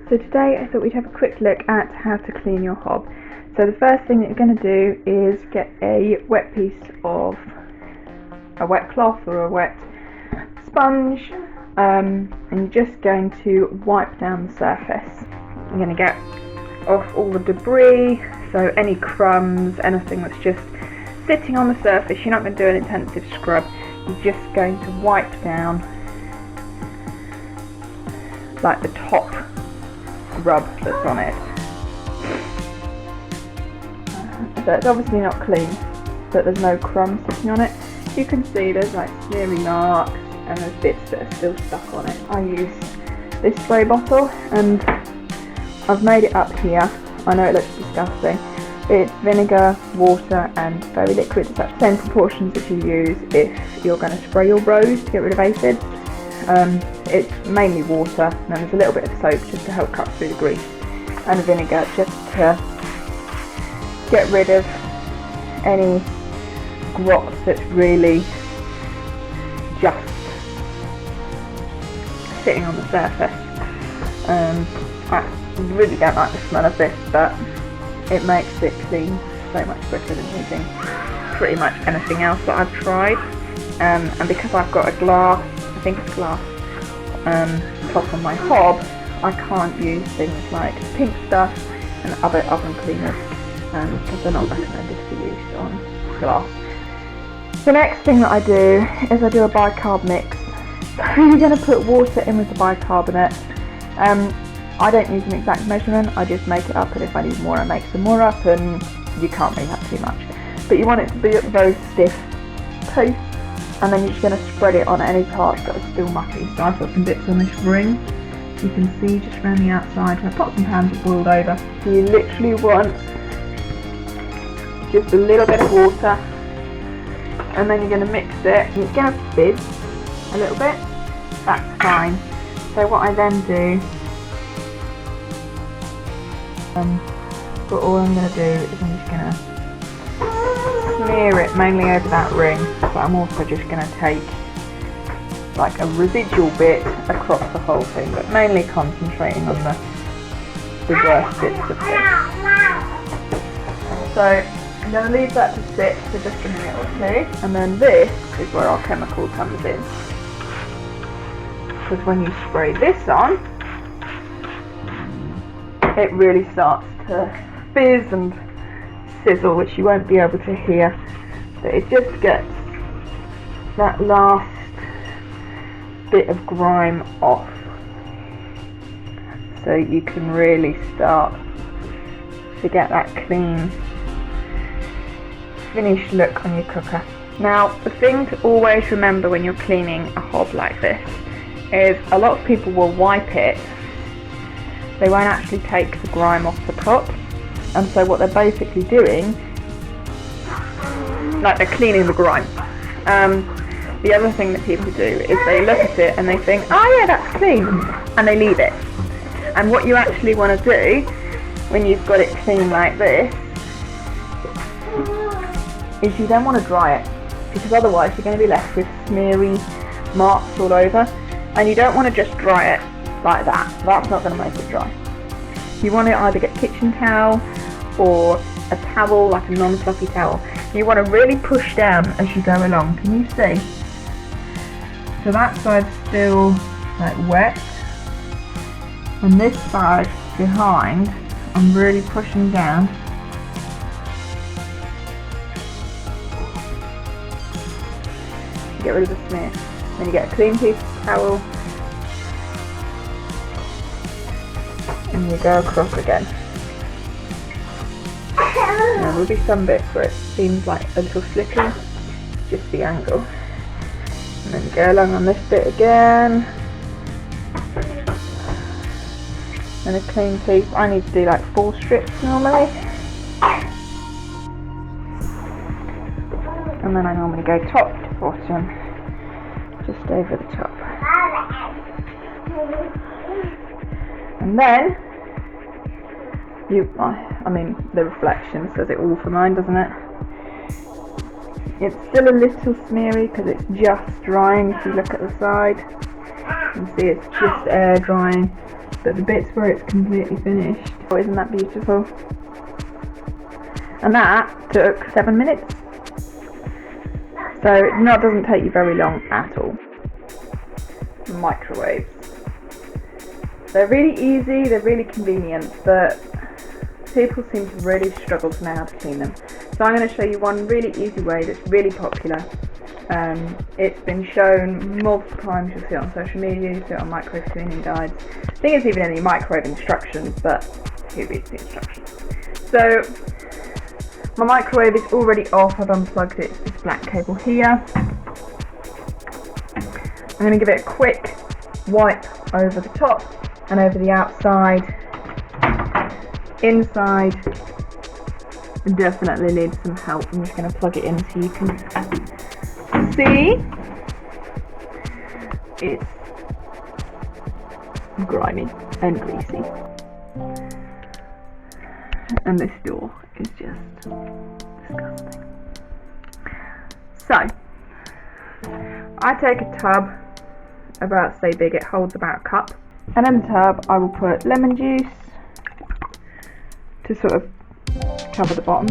So today I thought we'd have a quick look at how to clean your hob. So the first thing that you're going to do is get a wet piece of a wet cloth or a wet sponge, and you're just going to wipe down the surface. You're going to get off all the debris, so any crumbs, anything that's just sitting on the surface. You're not going to do an intensive scrub, you're just going to wipe down like the top rub that's on it. So it's obviously not clean, but there's no crumbs sitting on it. You can see there's like smeary marks and there's bits that are still stuck on it. I use this spray bottle and I've made it up here. I know it looks disgusting. It's vinegar, water and fairy liquid. It's the same proportions that you use if you're going to spray your rose to get rid of aphids. It's mainly water, and then there's a little bit of soap just to help cut through the grease, and vinegar just to get rid of any grot that's really just sitting on the surface. I really don't like the smell of this, but it makes it clean so much quicker than using pretty much anything else that I've tried. And because I've got a glass, I think it's glass, top on my hob, I can't use things like pink stuff and other oven cleaners because they're not recommended for use on glass. The next thing that I do is I do a bicarb mix. So you're going to put water in with the bicarbonate. I don't use an exact measurement, I just make it up, and if I need more I make some more up, and you can't really have too much. But you want it to be a very stiff paste, and then you're just going to spread it on any parts that are still mucky. So I've got some bits on this ring, you can see just around the outside where pots and pans are boiled over. So you literally want just a little bit of water, and then you're going to mix it. It's going to fizz a little bit, that's fine. So what I then do, but all I'm going to do is I'm just going to smear it mainly over that ring, but I'm also just going to take like a residual bit across the whole thing, but mainly concentrating on the worst bits of this. So I'm going to leave that to sit for just a minute or two, and then this is where our chemical comes in. Because when you spray this on, it really starts to fizz and sizzle, which you won't be able to hear, but it just gets that last bit of grime off, so you can really start to get that clean finished look on your cooker. Now the thing to always remember when you're cleaning a hob like this is a lot of people will wipe it, they won't actually take the grime off the top, and so what they're basically doing, like they're cleaning the grime. The other thing that people do is they look at it and they think, oh yeah, that's clean, and they leave it. And what you actually want to do when you've got it clean like this is you then want to dry it, because otherwise you're going to be left with smeary marks all over, and you don't want to just dry it like that. That's not going to make it dry. You want to either get kitchen towel or a towel, like a non-fluffy towel. You want to really push down as you go along. Can you see? So that side's still like wet, and this side behind I'm really pushing down. Get rid of the smear. Then you get a clean piece of towel and you go across again. There will be some bits where it seems like a little slippery, just the angle. And then you go along on this bit again. And a clean piece. I need to do like 4 strips normally. And then I normally go top to bottom, just over the top. And then the reflection says it all for mine, doesn't it? It's still a little smeary because it's just drying. If you look at the side, you can see it's just air drying. but the bits where it's completely finished, oh, isn't that beautiful? And that took 7 minutes. So it doesn't take you very long at all. Microwaves. They're really easy, they're really convenient, but people seem to really struggle to know how to clean them. So I'm going to show you one really easy way that's really popular. It's been shown multiple times. You'll see it on social media, you'll see it on microwave cleaning guides. I think it's even in the microwave instructions, but who reads the instructions? So my microwave is already off, I've unplugged it, it's this black cable here. I'm going to give it a quick wipe over the top and over the outside. Inside definitely needs some help. I'm just going to plug it in so you can see. It's grimy and greasy. And this door is just disgusting. So, I take a tub about say big, it holds about a cup, and in the tub I will put lemon juice to sort of cover the bottom.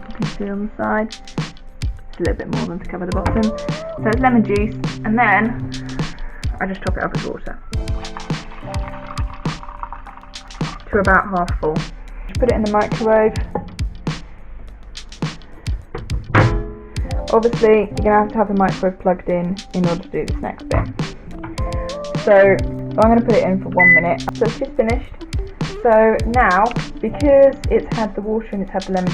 You can see on the side, it's a little bit more than to cover the bottom. So it's lemon juice, and then I just top it up with water to about half full. Put it in the microwave. Obviously, you're going to have the microwave plugged in order to do this next bit. So I'm going to put it in for 1 minute. So it's just finished. So now, because it's had the water and it's had the lemon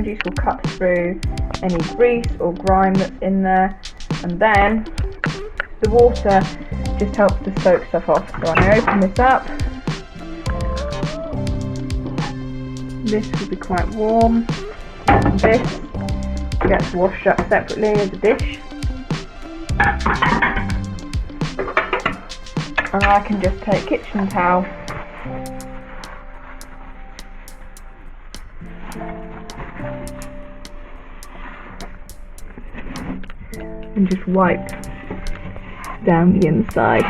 juice will cut through any grease or grime that's in there, and then the water just helps to soak stuff off. So I'm going to open this up. This will be quite warm, and this gets washed up separately as a dish, and I can just take kitchen towel and just wipe down the inside.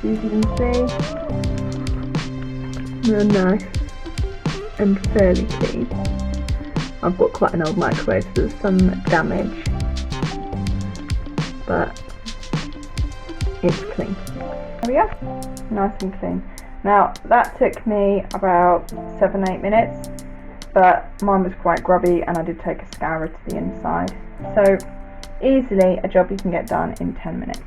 As you can see, they're nice and fairly clean. I've got quite an old microwave, so there's some damage, but it's clean. There we go, nice and clean. Now that took me about 7-8 minutes, but mine was quite grubby and I did take a scourer to the inside. So easily a job you can get done in 10 minutes.